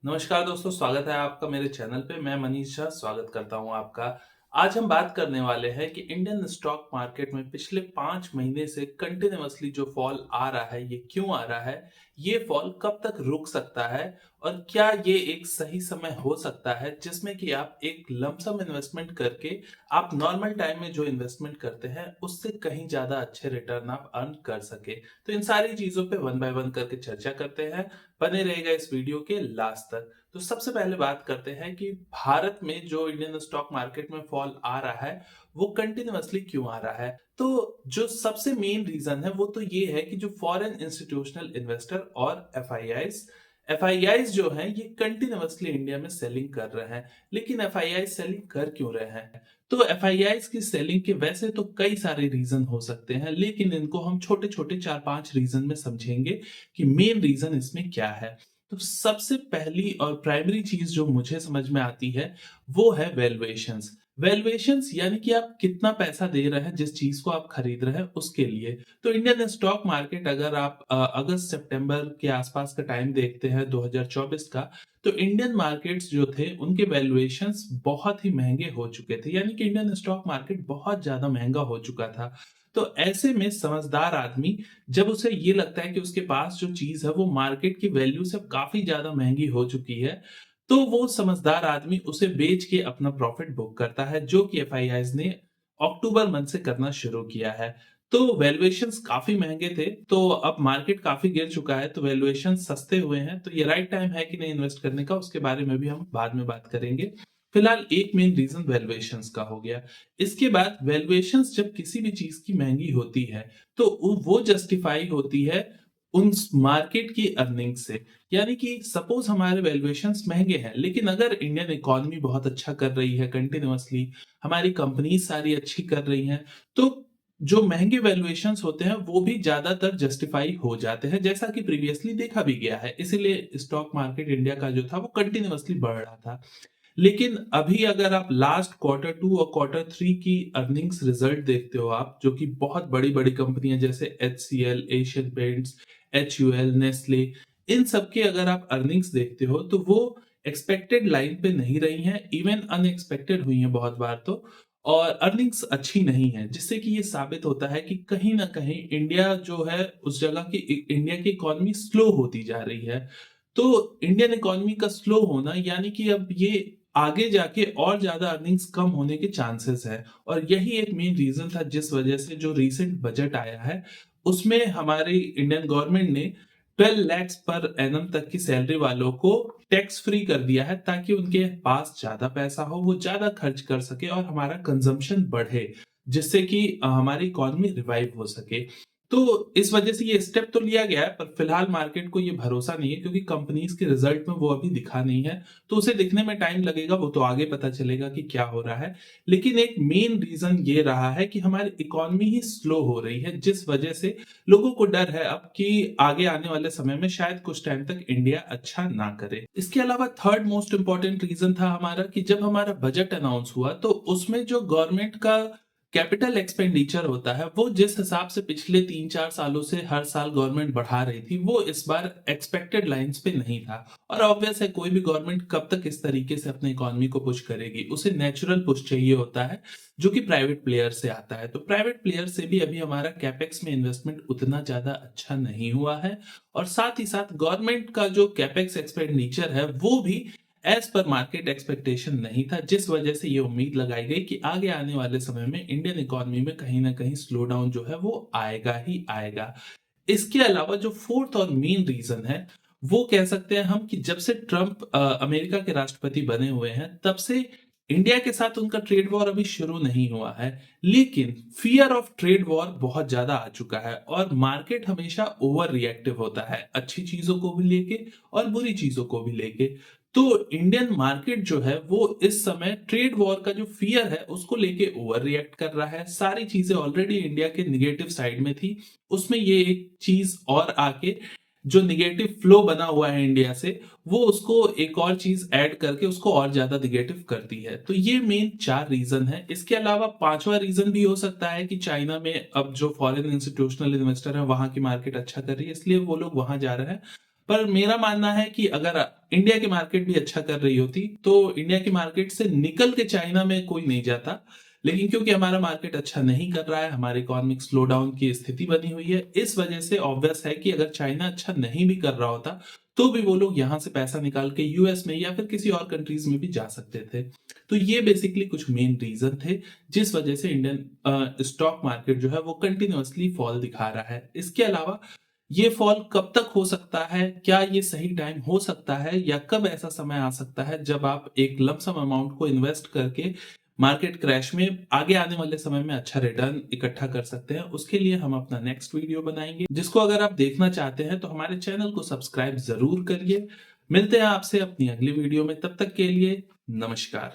नमस्कार दोस्तों, स्वागत है आपका मेरे चैनल पे। मैं मनीष झा स्वागत करता हूं आपका। आज हम बात करने वाले हैं कि इंडियन स्टॉक मार्केट में पिछले 5 महीने से कंटिन्यूअसली जो फॉल आ रहा है, ये क्यों आ रहा है? ये फॉल कब तक रुक सकता है? और क्या ये एक सही समय हो सकता है जिसमें कि आप एक लमसम इन्वेस्टमेंट करके आप नॉर्मल टाइम में जो इन्वेस्टमेंट करते हैं उससे कहीं ज्यादा अच्छे रिटर्न आप अर्न कर सके? तो इन सारी चीजों पे वन बाय वन करके चर्चा करते हैं। बने रहेगा इस वीडियो के लास्ट तक। तो सबसे पहले बात करते हैं कि भारत में जो इंडियन स्टॉक मार्केट में फॉल आ रहा है वो कंटिन्यूअसली क्यों आ रहा है। तो जो सबसे मेन रीजन है वो तो ये है कि जो फॉरेन इंस्टीट्यूशनल इन्वेस्टर और एफआईआईज जो हैं ये कंटिन्यूअसली इंडिया में सेलिंग कर रहे हैं। लेकिन एफआईआई सेलिंग कर क्यों रहे हैं? तो एफआईआईज की सेलिंग के वैसे तो कई सारे रीजन हो सकते हैं, लेकिन इनको हम छोटे छोटे 4-5 रीजन में समझेंगे कि मेन रीजन इसमें क्या है। तो सबसे पहली और प्राइमरी चीज जो मुझे समझ में आती है वो है वैल्यूएशंस। वैल्यूएशंस यानी कि आप कितना पैसा दे रहे हैं जिस चीज को आप खरीद रहे हैं उसके लिए। तो इंडियन स्टॉक मार्केट अगर आप अगस्त सितंबर के आसपास का टाइम देखते हैं 2024 का, तो इंडियन मार्केट्स जो थे उनके वैल्यूएशंस बहुत ही महंगे हो चुके थे, यानी कि इंडियन स्टॉक मार्केट बहुत ज्यादा महंगा हो चुका था। तो ऐसे में समझदार आदमी, जब उसे ये लगता है कि उसके पास जो चीज है वो मार्केट की वैल्यू से काफी ज्यादा महंगी हो चुकी है, तो वो समझदार आदमी उसे बेच के अपना प्रॉफिट बुक करता है, जो कि एफआईआईज ने अक्टूबर मंथ से करना शुरू किया है। तो वैल्यूएशंस काफी महंगे थे, तो अब मार्केट काफी गिर चुका है, तो वैल्यूएशन सस्ते हुए हैं। तो ये राइट टाइम है कि नहीं इन्वेस्ट करने का, उसके बारे में भी हम बाद में बात करेंगे। फिलहाल एक मेन रीजन वैल्यूएशंस का हो गया। इसके बाद वैल्यूएशंस जब किसी भी चीज की महंगी होती है तो वो जस्टिफाई होती है उन मार्केट की अर्निंग से। यानी कि सपोज हमारे वैल्यूएशंस महंगे हैं, लेकिन अगर इंडियन इकोनॉमी बहुत अच्छा कर रही है कंटिन्यूअसली, हमारी कंपनीज सारी अच्छी कर रही हैं, तो जो महंगे वैल्यूएशंस होते हैं वो भी ज्यादातर जस्टिफाई हो जाते हैं, जैसा कि प्रीवियसली देखा भी गया है। इसीलिए स्टॉक मार्केट इंडिया का जो था वो कंटिन्यूअसली बढ़ रहा था। लेकिन अभी अगर आप लास्ट क्वार्टर टू और क्वार्टर थ्री की अर्निंग्स रिजल्ट देखते हो, आप जो कि बहुत बड़ी बड़ी कंपनियां जैसे HCL, Asian Paints, HUL, Nestle, इन सब के अगर आप अर्निंग्स देखते हो तो वो एक्सपेक्टेड लाइन पे नहीं रही हैं, इवन अनएक्सपेक्टेड हुई हैं बहुत बार। तो और अर्निंग्स अच्छी नहीं है, जिससे कि ये साबित होता है कि कहीं ना कहीं इंडिया जो है उस जगह की इंडिया की इकोनॉमी स्लो होती जा रही है। तो इंडियन इकोनॉमी का स्लो होना यानी कि अब ये आगे जाके और ज्यादा अर्निंग्स कम होने के चांसेस है। और यही एक मेन रीजन था जिस वजह से जो रीसेंट बजट आया है उसमें हमारी इंडियन गवर्नमेंट ने 12 lakhs पर एनम तक की सैलरी वालों को टैक्स फ्री कर दिया है, ताकि उनके पास ज्यादा पैसा हो, वो ज्यादा खर्च कर सके और हमारा कंजम्पशन बढ़े, जिससे कि हमारी इकोनॉमी रिवाइव हो सके। तो इस वजह से ये स्टेप तो लिया गया है, पर फिलहाल मार्केट को ये भरोसा नहीं है, क्योंकि कंपनीज के रिजल्ट में वो अभी दिखा नहीं है। तो उसे दिखने में टाइम लगेगा, वो तो आगे पता चलेगा कि क्या हो रहा है। लेकिन एक मेन रीजन ये रहा है कि हमारी इकोनॉमी ही स्लो हो रही है, जिस वजह से लोगों को डर है अब कि आगे आने वाले समय में शायद कुछ टाइम तक इंडिया अच्छा ना करे। इसके अलावा थर्ड मोस्ट इंपॉर्टेंट रीजन था हमारा कि जब हमारा बजट अनाउंस हुआ तो उसमें जो गवर्नमेंट का कैपिटल एक्सपेंडिचर होता है, वो जिस हिसाब से पिछले 3-4 सालों से हर साल गवर्नमेंट बढ़ा रही थी, वो इस बार एक्सपेक्टेड लाइंस पे नहीं था। और ऑब्वियस है, कोई भी गवर्नमेंट कब तक इस तरीके से अपनी इकोनॉमी को पुश करेगी, उसे नेचुरल पुश चाहिए होता है, जो कि प्राइवेट प्लेयर से आता है। तो प्राइवेट प्लेयर से भी अभी हमारा कैपेक्स में इन्वेस्टमेंट उतना ज्यादा अच्छा नहीं हुआ है। और साथ ही साथ गवर्नमेंट का जो कैपेक्स एक्सपेंडिचर है वो भी एज पर मार्केट एक्सपेक्टेशन नहीं था, जिस वजह से ये उम्मीद लगाई गई कि आगे आने वाले समय में इंडियन इकोनॉमी में कहीं ना कहीं स्लो डाउन जो है वो आएगा ही आएगा। इसके अलावा जो फोर्थ और मेन रीजन है वो कह सकते हैं हम कि जब से ट्रम्प अमेरिका के राष्ट्रपति बने हुए हैं, तब से इंडिया के साथ उनका ट्रेड वॉर अभी शुरू नहीं हुआ है, लेकिन फियर ऑफ ट्रेड वॉर बहुत ज्यादा आ चुका है और मार्केट हमेशा ओवर रिएक्टिव होता है, अच्छी चीजों को भी लेके और बुरी चीजों को भी लेके। तो इंडियन मार्केट जो है वो इस समय ट्रेड वॉर का जो फियर है उसको लेके ओवर रिएक्ट कर रहा है। सारी चीजें ऑलरेडी इंडिया के निगेटिव साइड में थी, उसमें ये एक चीज और आके जो निगेटिव फ्लो बना हुआ है इंडिया से, वो उसको एक और चीज ऐड करके उसको और ज्यादा निगेटिव करती है। तो ये मेन 4 रीजन है। इसके अलावा पांचवा रीजन भी हो सकता है कि चाइना में अब जो फॉरेन इंस्टीट्यूशनल इन्वेस्टर है वहां की मार्केट अच्छा कर रही है, इसलिए वो लोग वहां जा रहे हैं। पर मेरा मानना है कि अगर इंडिया की मार्केट भी अच्छा कर रही होती तो इंडिया की मार्केट से निकल के चाइना में कोई नहीं जाता। लेकिन क्योंकि हमारा मार्केट अच्छा नहीं कर रहा है, हमारी इकोनॉमिक स्लो डाउन की स्थिति बनी हुई है, इस वजह से ऑब्वियस है कि अगर चाइना अच्छा नहीं भी कर रहा होता तो भी वो लोग यहां से पैसा निकाल के यूएस में या फिर किसी और कंट्रीज में भी जा सकते थे। तो ये बेसिकली कुछ मेन रीजन थे जिस वजह से इंडियन स्टॉक मार्केट जो है वो कंटिन्यूअसली फॉल दिखा रहा है। इसके अलावा ये फॉल कब तक हो सकता है, क्या ये सही टाइम हो सकता है, या कब ऐसा समय आ सकता है जब आप एक लमसम अमाउंट को इन्वेस्ट करके मार्केट क्रैश में आगे आने वाले समय में अच्छा रिटर्न इकट्ठा कर सकते हैं, उसके लिए हम अपना नेक्स्ट वीडियो बनाएंगे, जिसको अगर आप देखना चाहते हैं तो हमारे चैनल को सब्सक्राइब जरूर करिए। मिलते हैं आपसे अपनी अगली वीडियो में, तब तक के लिए नमस्कार।